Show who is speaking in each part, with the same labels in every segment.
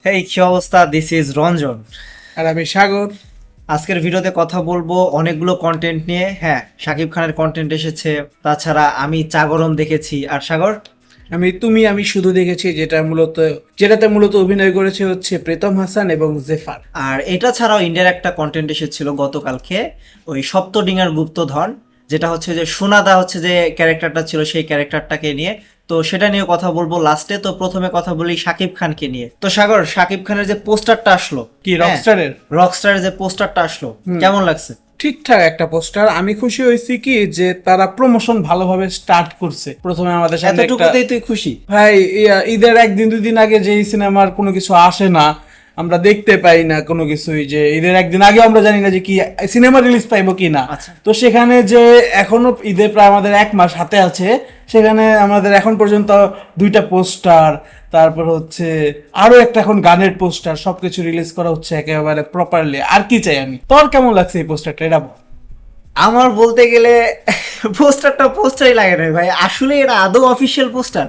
Speaker 1: হেই কি অবস্থা, this is Ranjan.
Speaker 2: আর আমি সাগর।
Speaker 1: আজকের ভিডিওতে কথা বলবো অনেকগুলো কন্টেন্ট নিয়ে। হ্যাঁ, শাকিব খানের কন্টেন্ট এসেছে, তাছাড়া আমি চাগরম দেখেছি। আর সাগর?
Speaker 2: আমি শুধু দেখেছি যেটাতে মূলত অভিনয় করেছে হচ্ছে প্রীতম হাসান এবং জেফার।
Speaker 1: আর এটা ছাড়াও ইন্ডিয়ার একটা কন্টেন্ট এসেছিল গতকালকে, ওই সপ্তডিঙার গুপ্তধন, যেটা হচ্ছে যে সোনাদা হচ্ছে যে ক্যারেক্টারটা ছিল সেই ক্যারেক্টারটাকে নিয়ে। তো সেটা নিয়ে কথা বলবো লাস্টে। তো প্রথমে কথা বলি শাকিব খানকে নিয়ে। তো সাগর, শাকিব খানের যে পোস্টারটা আসলো,
Speaker 2: কি রকস্টারের?
Speaker 1: রকস্টারের যে পোস্টারটা আসলো, কেমন লাগছে?
Speaker 2: ঠিকঠাক একটা পোস্টার। আমি খুশি হয়েছি কি যে তারা প্রমোশন ভালোভাবে স্টার্ট করছে। প্রথমে আমাদের সামনে একটা,
Speaker 1: এতটুকুতেই তুই খুশি?
Speaker 2: ভাই, ঈদের একদিন দুদিন আগে যেই সিনেমার কোনো কিছু আসে না, আমরা দেখতে পাই না কোনো কিছুই, যে ঈদের একদিন আগে আমরা জানি না যে কি সিনেমা রিলিজ পাইবো কি না।
Speaker 1: আচ্ছা।
Speaker 2: তো সেখানে যে এখনো ঈদের প্রায় আমাদের 1 মাস হাতে আছে, সেখানে আমাদের এখন পর্যন্ত 2টা পোস্টার, তারপর হচ্ছে আরো একটা এখন গানের পোস্টার, সবকিছু রিলিজ করা হচ্ছে একেবারে প্রপারলি। আর কি চাই আমি? তোর কেমন লাগছে এই পোস্টারটা, এটা বল।
Speaker 1: আমার বলতে গেলে পোস্টারটা পোস্টারই লাগে না ভাই, আসলে এটা আদৌ অফিসিয়াল পোস্টার?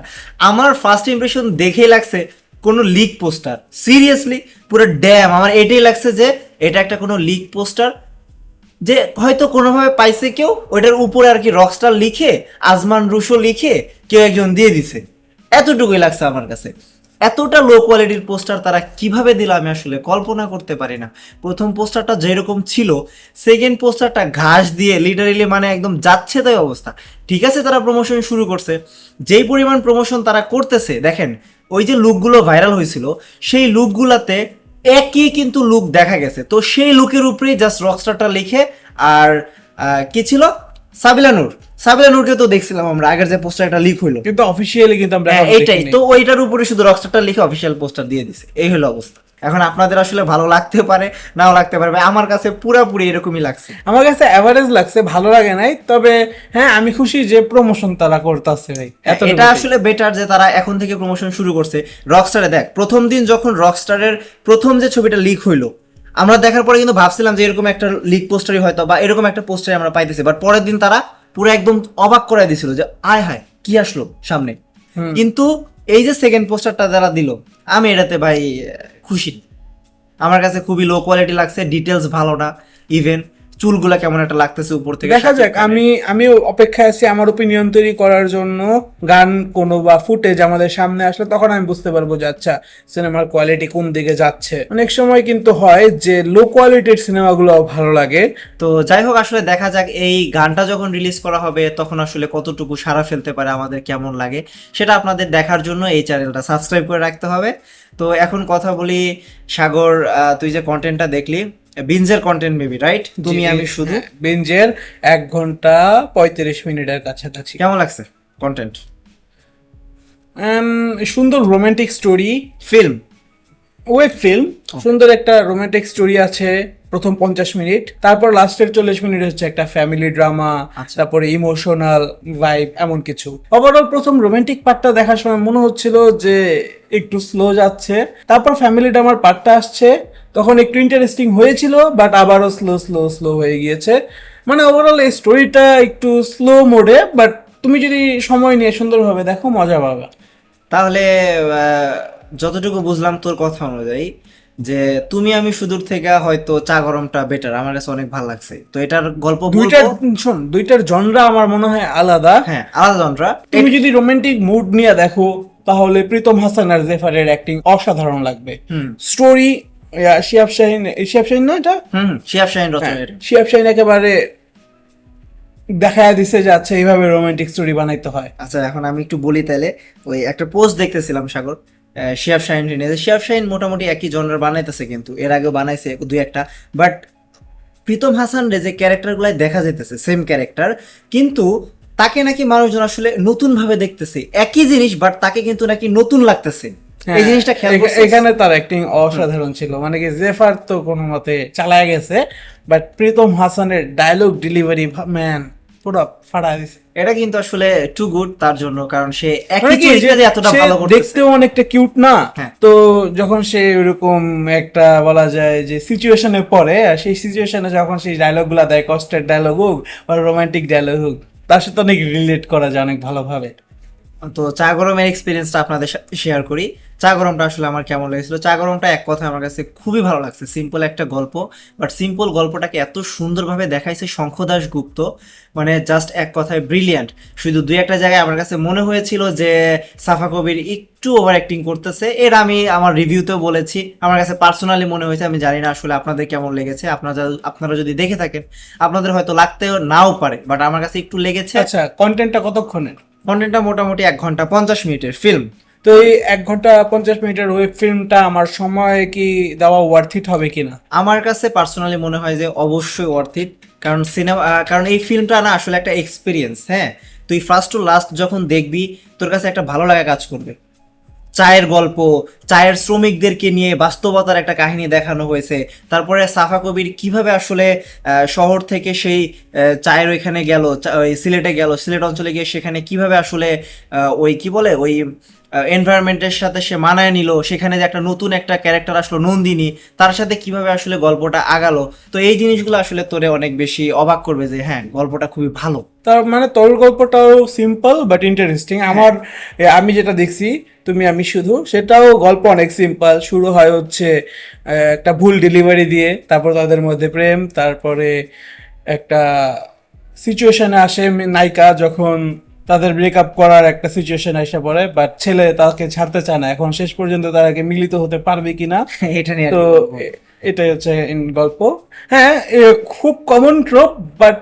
Speaker 1: আমার ফার্স্ট ইমপ্রেশন দেখেই লাগছে কোনো লিক পোস্টার। সিরিয়াসলি পুরো ড্যাম আমার এটাই লাগছে যে এটা একটা কোনো লিক পোস্টার, যে হয়তো কোনোভাবে পাইছে কেউ, ওইটার উপরে আর কি রকস্টার লিখে, আজমান রুশো লিখে কেউ একজন দিয়ে দিছে। এতটুকুই লাগছে আমার কাছে। এতটা লো কোয়ালিটির পোস্টার তারা কিভাবে দিল আমি আসলে কল্পনা করতে পারি না। প্রথম পোস্টারটা যেরকম ছিল, সেকেন্ড পোস্টারটা ঘাস দিয়ে লিটারেলি মানে একদম যাচ্ছে তাই অবস্থা। ঠিক আছে, তারা প্রমোশন শুরু করছে, যেই পরিমাণ প্রমোশন তারা করতেছে দেখেন, ওই যে লুকগুলো ভাইরাল হয়েছিল সেই লুকগুলাতে একই কিন্তু লুক দেখা গেছে। তো সেই লুকের উপরেই জাস্ট রকস্টারটা লিখে, আর কি ছিল, সাবিলা নূর, সাবিলা নূরকে তো দেখছিলাম আমরা আগের যে পোস্টার একটা লিক হইলো,
Speaker 2: কিন্তু অফিসিয়ালি কিন্তু আমরা
Speaker 1: হ্যাঁ
Speaker 2: এখনো
Speaker 1: এইটাই
Speaker 2: দেখিনি।
Speaker 1: তো, ওইটার উপরে শুধু রকস্টারটা লিখে অফিসিয়াল পোস্টার দিয়ে দিছে। এই হলো অবস্থা। এখন আপনাদের আসলে ভালো লাগতে পারে, নাও লাগতে পারে, আমার কাছে পুরোপুরি এরকমই লাগছে।
Speaker 2: আমার কাছে অ্যাভারেজ লাগছে, ভালো লাগে নাই। তবে হ্যাঁ, আমি খুশি যে প্রমোশন তারা করতেছে ভাই।
Speaker 1: এটা আসলে বেটার যে তারা এখন থেকে প্রমোশন শুরু করছে। রকস্টারে দেখ, প্রথম দিন যখন রকস্টারের প্রথম যে ছবিটা লিক হইলো, আমরা দেখার পরে কিন্তু ভাবছিলাম যে এরকম একটা লিক পোস্টারই হয়তো, বা এরকম একটা পোস্টারই আমরা পাইতেছি, বাট পরের দিন তারা পুরো একদম অবাক করে দিছিল যে আয় হায় কি আসলো সামনে। কিন্তু এই যে সেকেন্ড পোস্টারটা যারা দিল, আমি এটাতে ভাই খুশি। আমার কাছে খুবই লো কোয়ালিটি লাগছে, ডিটেলস ভালো না, ইভেন চুলগুলা কেমন একটা লাগতেছে উপর থেকে।
Speaker 2: দেখা যাক, আমি অপেক্ষায় আছি আমার ওপিনিয়ন তৈরি করার জন্য। গান কোনো বা ফুটেজ আমাদের সামনে আসলে তখন আমি বুঝতে পারবো যে আচ্ছা, সিনেমার কোয়ালিটি কোন দিকে যাচ্ছে। অনেক সময় কিন্তু হয় যে লো কোয়ালিটির সিনেমাগুলো ভালো লাগে।
Speaker 1: তো যাই হোক, আসলে দেখা যাক এই গানটা যখন রিলিজ করা হবে তখন আসলে কতটুকু সাড়া ফেলতে পারে, আমাদের কেমন লাগে সেটা আপনাদের দেখার জন্য এই চ্যানেলটা সাবস্ক্রাইব করে রাখতে হবে। তো এখন কথা বলি সাগর, তুই যে কন্টেন্টটা দেখলি, বিনজের কন্টেন্ট মেবি, রাইট? তুমি আমি শুধু,
Speaker 2: বেঞ্জের 1 ঘন্টা 35 মিনিটের কাছাকাছি।
Speaker 1: কেমন লাগছে কন্টেন্ট?
Speaker 2: সুন্দর romantic story,
Speaker 1: film,
Speaker 2: web film. সুন্দর একটা রোমান্টিক স্টোরি আছে প্রথম 50 মিনিট, তারপর লাস্টের 40 মিনিট হচ্ছে একটা ফ্যামিলি ড্রামা, তারপরে ইমোশনাল ভাইব, এমন কিছু। ওভারঅল প্রথম রোমান্টিক পার্টটা দেখার সময় মনে হচ্ছিল যে একটু স্লো যাচ্ছে, তারপর ফ্যামিলি ড্রামার পার্টটা আসছে, তখন একটু ইন্টারেস্টিং হয়েছিল, বাট আবারও স্লো স্লো স্লো হয়ে গিয়েছে। মানে ওভারঅল এই স্টোরিটা একটু স্লো মোডে, বাট তুমি যদি সময় নিয়ে সুন্দরভাবে দেখো মজা পাবে।
Speaker 1: তাহলে যতটুকু বুঝলাম তোর কথা অনুযায়ী, যে তুমি আমি সুদূর থেকে হয়তো চা গরমটা বেটার, আমার কাছে অনেক ভালো লাগছে। তো এটার গল্প
Speaker 2: দুইটার জনরা আমার মনে হয় আলাদা।
Speaker 1: হ্যাঁ, আলাদা জনরা।
Speaker 2: তুমি যদি রোমান্টিক মুড নিয়ে দেখো তাহলে প্রীতম হাসান আর জেফারের অ্যাক্টিং অসাধারণ লাগবে। স্টোরি শিহাব শাহিন না এটা?
Speaker 1: শিহাব শাহিন রচনা।
Speaker 2: শিহাব শাহিন একেবারে দেখা দিছে যে আচ্ছা এইভাবে রোমান্টিক স্টোরি বানাইতে হয়।
Speaker 1: আচ্ছা, এখন আমি একটু বলি তাহলে। ওই একটা পোস্ট দেখতেছিলাম সাগর, শিহাব শাহিন নিয়ে। শিহাব শাহিন মোটামুটি একই জনরার বানাইতেছে, কিন্তু এর আগেও বানাইছে দুই একটা, বাট প্রীতম হাসান রে যে ক্যারেক্টারগুলাই দেখা যেতেছে সেম ক্যারেক্টার, কিন্তু তাকে নাকি মানুষজন আসলে নতুন ভাবে দেখতেছে, একই জিনিস বাট তাকে কিন্তু নাকি নতুন লাগতেছে। এই জিনিসটা খেয়াল করছিস?
Speaker 2: এখানে তার অ্যাক্টিং অসাধারণ ছিল। মানে কি, জেফার তো কোনো মতে চালায় গেছে, বাট প্রীতম হাসানের ডায়লগ ডেলিভারি ম্যান পুরো ফাড়া দিছে।
Speaker 1: এটা কিন্তু আসলে টু গুড তার জন্য, কারণ সে একই চরিত্রে এতটা ভালো করতেছে।
Speaker 2: দেখতেও অনেকটা কিউট না?
Speaker 1: হ্যাঁ।
Speaker 2: তো যখন সে এরকম একটা বলা যায় যে সিচুয়েশনে পড়ে, আর সেই সিচুয়েশনে যখন সেই ডায়লগগুলো দেয়, কষ্টের ডায়লগ হোক বা রোমান্টিক ডায়লগ হোক, তার সাথে অনেক রিলেট করা যায় অনেক ভালোভাবে।
Speaker 1: তো চা গরমের এক্সপিরিয়েন্সটা আপনাদের সাথে শেয়ার করি। চা গরমটা আসলে আমার কেমন লেগেছিল, চা গরমটা এক কথায় আমার কাছে খুবই ভালো লাগছে। সিম্পল একটা গল্প, বাট সিম্পল গল্পটাকে এত সুন্দরভাবে দেখাইছে শঙ্খদাস গুপ্ত, মানে জাস্ট এক কথায় ব্রিলিয়ান্ট। শুধু দুই একটা জায়গায় আমার কাছে মনে হয়েছিল যে সাফা কবির একটু ওভার অ্যাক্টিং করতেছে, এর আমি আমার রিভিউতেও বলেছি, আমার কাছে পার্সোনালি মনে হয়েছে। আমি জানি না আসলে আপনাদের কেমন লেগেছে, আপনারা যদি দেখে থাকেন আপনাদের হয়তো লাগতেও নাও পারে, বাট আমার কাছে একটু লেগেছে।
Speaker 2: আচ্ছা, কন্টেন্টটা কতক্ষণের?
Speaker 1: কন্টেন্টটা মোটামুটি 1 ঘন্টা 50 মিনিটের ফিল্ম।
Speaker 2: তো এই 1 ঘন্টা 50 মিনিটের ওয়েব ফিল্মটা আমার সময় কি দেওয়া ওয়ার্থ ইট হবে কিনা?
Speaker 1: আমার কাছে পার্সোনালি মনে হয় যে অবশ্যই ওয়ার্থ ইট, কারণ সিনেমা, কারণ এই ফিল্মটা না আসলে একটা এক্সপিরিয়েন্স। হ্যাঁ, তুই ফার্স্ট টু লাস্ট যখন দেখবি তোর কাছে একটা ভালো লাগা কাজ করবে। চায়ের গল্প, চায়ের শ্রমিকদেরকে নিয়ে বাস্তবতার একটা কাহিনী দেখানো হয়েছে। তারপরে সাফা কবির কিভাবে আসলে শহর থেকে সেই চায়ের ওইখানে গেল, ওই সিলেটে গেল, সিলেট অঞ্চলে গিয়ে সেখানে কিভাবে আসলে ওই কি বলে ওই এনভায়রনমেন্টের সাথে সে মানায় নিল, সেখানে যে একটা নতুন একটা ক্যারেক্টার আসলো নন্দিনী, তার সাথে কিভাবে আসলে গল্পটা আগালো। তো এই জিনিসগুলো আসলে তোরে অনেক বেশি অবাক করবে যে হ্যাঁ গল্পটা খুবই ভালো।
Speaker 2: তার মানে তোর গল্পটাও সিম্পল বাট ইন্টারেস্টিং। আমার আমি যেটা দেখছি তুমি আমি শুধু, সেটাও গল্প অনেক সিম্পল। শুরু হয় হচ্ছে একটা ভুল ডেলিভারি দিয়ে, তারপর তাদের মধ্যে প্রেম, তারপরে একটা সিচুয়েশনে আসে নায়িকা যখন তাদের ব্রেকআপ করার একটা সিচুয়েশন এসে পড়ে, বাট ছেলে তাকে ছাড়তে চায় না। এখন শেষ পর্যন্ত তারাকে মিলিত হতে পারবে কিনা,
Speaker 1: এটা নিয়ে
Speaker 2: তো এটাই হচ্ছে গল্প। হ্যাঁ, খুব কমন ট্রপ, বাট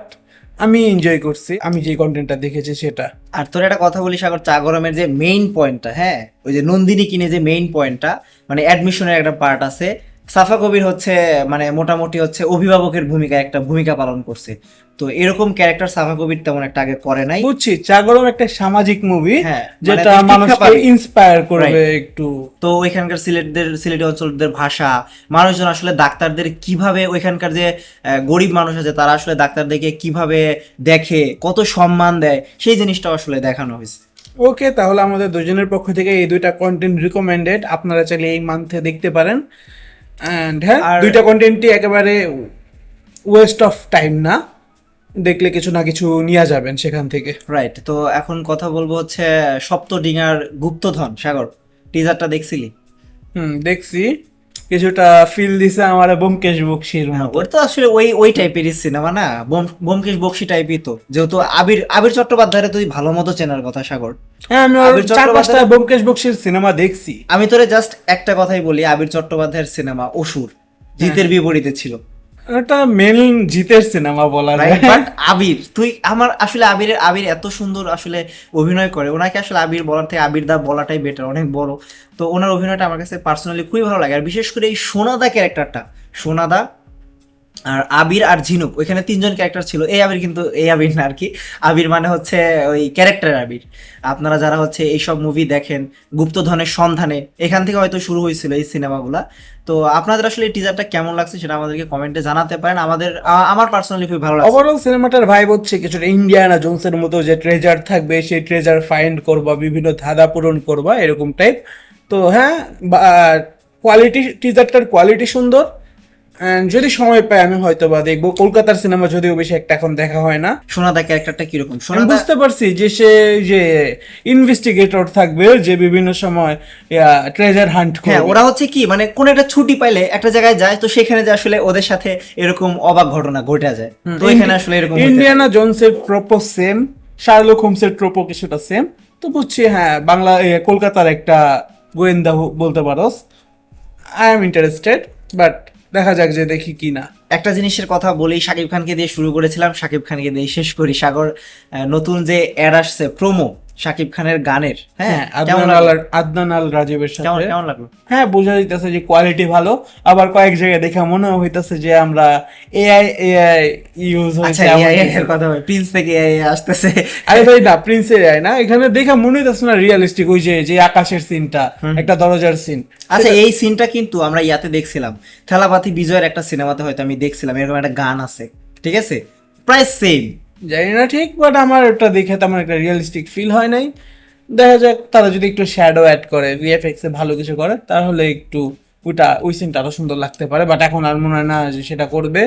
Speaker 2: আমি এনজয় করছি, আমি যে কন্টেন্টটা দেখেছি সেটা।
Speaker 1: আর তোর একটা কথা বলি সাগর, চা গরমের যে মেইন পয়েন্টটা, হ্যাঁ ওই যে নন্দিনী কিনে যে মেইন পয়েন্টটা, মানে অ্যাডমিশনের একটা পার্ট আছে। সাফা কবির হচ্ছে মানে মোটামুটি হচ্ছে অভিভাবকের একটা ভূমিকা পালন করছে। তো এরকম ক্যারেক্টার সাফা কবির তেমন একটা আগে করে নাই।
Speaker 2: বুঝছি, চাগরম একটা সামাজিক মুভি,
Speaker 1: হ্যাঁ,
Speaker 2: যেটা
Speaker 1: মানে তুই শিক্ষা
Speaker 2: মানুষকে
Speaker 1: পাবি।
Speaker 2: ইন্সপায়ার করবে একটু।
Speaker 1: তো ওইখানকার সিলেটি অঞ্চলদের ভাষা, মানুষজন আসলে ডাক্তারদের কিভাবে, ওইখানকার যে গরিব মানুষ আছে তারা আসলে ডাক্তারদেরকে কিভাবে দেখে, কত সম্মান দেয়, সেই জিনিসটাও আসলে দেখানো হয়েছে।
Speaker 2: ওকে, তাহলে আমাদের দুজনের পক্ষ থেকে এই দুইটা কন্টেন্ট রিকমেন্ডেড, আপনারা চাইলে এই মান্থে দেখতে পারেন। অ্যান্ড হ্যাঁ, দুইটা কন্টেন্টই একেবারে ওয়েস্ট অফ টাইম না, দেখলে কিছু না কিছু নিয়ে যাবেন সেখান থেকে।
Speaker 1: রাইট, তো এখন কথা বলবো হচ্ছে সপ্তডিঙার গুপ্তধন। সাগর, টিজারটা দেখছিলি?
Speaker 2: দেখছি, কিছুটা ফিল দিছে আমার ব্যোমকেশ বক্সির মতো।
Speaker 1: ওর তো আসলে ওই ওই টাইপেরই সিনেমা না, ব্যোমকেশ বক্সী টাইপই তো, যেহেতু আবির আবির চট্টোপাধ্যায়ের তুই ভালো মতো চেনার কথা সাগর।
Speaker 2: হ্যাঁ, আমি
Speaker 1: আবির
Speaker 2: 4-5টা ব্যোমকেশ বক্সির সিনেমা দেখছি।
Speaker 1: আমি তোরে জাস্ট একটা কথাই বলি, আবির চট্টোপাধ্যায়ের সিনেমা অসুর জিতের বিপরীতে ছিল।
Speaker 2: এটা মেন জিতের সিনেমা বলা যায়।
Speaker 1: বাট আবির, তুই আমার আসলে আবির এত সুন্দর আসলে অভিনয় করে, ওনাকে আসলে আবির বলার থেকে আবির দা বলাটাই বেটার, অনেক বড়। তো ওনার অভিনয়টা আমার কাছে পার্সোনালি খুবই ভালো লাগে। আর বিশেষ করে এই সোনাদা ক্যারেক্টারটা, সোনাদা আর আবির আর ঝিনুক, ওইখানে 3জন ক্যারেক্টার ছিল। এই আবির কিন্তু এই আবির না আর কি, আবির মানে হচ্ছে ওই ক্যারেক্টার আবির। আপনারা যারা হচ্ছে এইসব মুভি দেখেন, গুপ্তধনের সন্ধানে, এখান থেকে হয়তো শুরু হয়েছিল এই সিনেমাগুলা। তো আপনাদের আসলে এই টিজারটা কেমন লাগছে সেটা আমাদেরকে কমেন্টে জানাতে পারেন। আমার পার্সোনালি খুব ভালো লাগছে।
Speaker 2: ওভারঅল সিনেমাটার ভাইব হচ্ছে কিছুটা ইন্ডিয়ানা জোনসের মতো, যে ট্রেজার থাকবে, সেই ট্রেজার ফাইন্ড করবা, বিভিন্ন ধাঁধা পূরণ করবা, এরকম টাইপ। তো হ্যাঁ, কোয়ালিটি, টিজারটার কোয়ালিটি সুন্দর। And যদি সময় পাই আমি হয়তো বা দেখবো। কলকাতার সিনেমা যদিও বেশি একটা এখন দেখা হয় না।
Speaker 1: সোনাদা ক্যারেক্টারটা কিরকম?
Speaker 2: আমি
Speaker 1: সোনাদা
Speaker 2: বুঝতে পারছি যে সে যে ইনভেস্টিগেটর থাকবে, যে বিভিন্ন সময় ট্রেজার হান্ট
Speaker 1: হ্যাঁ,
Speaker 2: করবে।
Speaker 1: ওরা হচ্ছে কি মানে কোন একটা ছুটি পাইলে একটা জায়গায় যায়, তো সেখানে যে আসলে ওদের সাথে এরকম অবাক ঘটনা ঘটে যায়। তো এখানে আসলে এরকম হতে
Speaker 2: Indiana জোনসের Troppau same, Sherlock হোমসের Troppau কিছুটা সেম। তো বুঝছি, হ্যাঁ, বাংলা কলকাতার একটা গোয়েন্দা বলতে পারোস। আই এম ইন্টারেস্টেড, বাট দেখা যাক যে দেখি কি না।
Speaker 1: একটা জিনিসের কথা বলি, শাকিব খানকে দিয়ে শুরু করেছিলাম, শাকিব খানকে দিয়ে শেষ করি। সাগর, নতুন যে অ্যাড আসছে প্রোমো শাকিব খানের গানের, হ্যাঁ কেমন
Speaker 2: আদনান আল রাজীবের সাথে
Speaker 1: কেমন লাগলো?
Speaker 2: হ্যাঁ, বোঝা যাইতেছে যে কোয়ালিটি ভালো। আবার কয়েক জায়গায় দেখে মনে হইতেছে যে আমরা এআই ইউজ
Speaker 1: আচ্ছা,
Speaker 2: হয়েছে।
Speaker 1: AI এর কথা বলি, প্রিন্স থেকে AI আসতেছে।
Speaker 2: আরে ভাই না, প্রিন্সের এআই না, এখানে দেখে মনে হইতেছে না রিয়েলিস্টিক। ওই যে যে আকাশের সিনটা, একটা দরজার সিন।
Speaker 1: আচ্ছা, এই সিনটা কিন্তু আমরা ইয়াতে দেখছিলাম, থেলাপাতি বিজয়ের একটা সিনেমাতে হয়তো আমি দেখছিলাম, এরকম একটা গান আছে, ঠিক আছে, প্রায় সেম।
Speaker 2: জানি না ঠিক, বাট আমার ওটা দেখে তেমন একটা রিয়েলিস্টিক ফিল হয় নাই। দেখা যাক, তারা যদি একটু শ্যাডো অ্যাড করে, ভিএফএক্স এ ভালো কিছু করে, তাহলে একটু ওই সিনটা আরো সুন্দর লাগতে পারে। বাট এখন আর মনে হয় না যে সেটা করবে।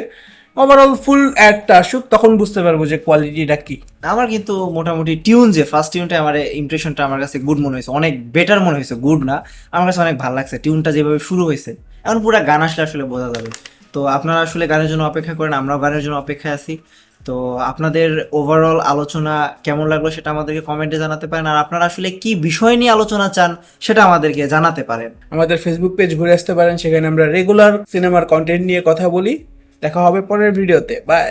Speaker 2: ওভারঅল ফুল অ্যাডটা আসুক তখন বুঝতে পারবো যে কোয়ালিটিটা কি।
Speaker 1: আমার কিন্তু মোটামুটি টিউন যে ফার্স্ট টিউনটা আমার ইমপ্রেশনটা আমার কাছে গুড মনে হয়েছে, অনেক বেটার মনে হয়েছে, গুড না, আমার কাছে অনেক ভালো লাগছে টিউনটা যেভাবে শুরু হয়েছে। এখন পুরো গান আসলে আসলে বোঝা যাবে। তো আপনারা আসলে গানের জন্য অপেক্ষা করেন, আমরাও গানের জন্য অপেক্ষায় আছি। তো আপনাদের ওভারঅল আলোচনা কেমন লাগলো সেটা আমাদেরকে কমেন্টে জানাতে পারেন, আর আপনারা আসলে কি বিষয় নিয়ে আলোচনা চান সেটা আমাদেরকে জানাতে পারেন।
Speaker 2: আমাদের ফেসবুক পেজ ঘুরে আসতে পারেন, সেখানে আমরা রেগুলার সিনেমার কন্টেন্ট নিয়ে কথা বলি। দেখা হবে পরের ভিডিওতে, বাই।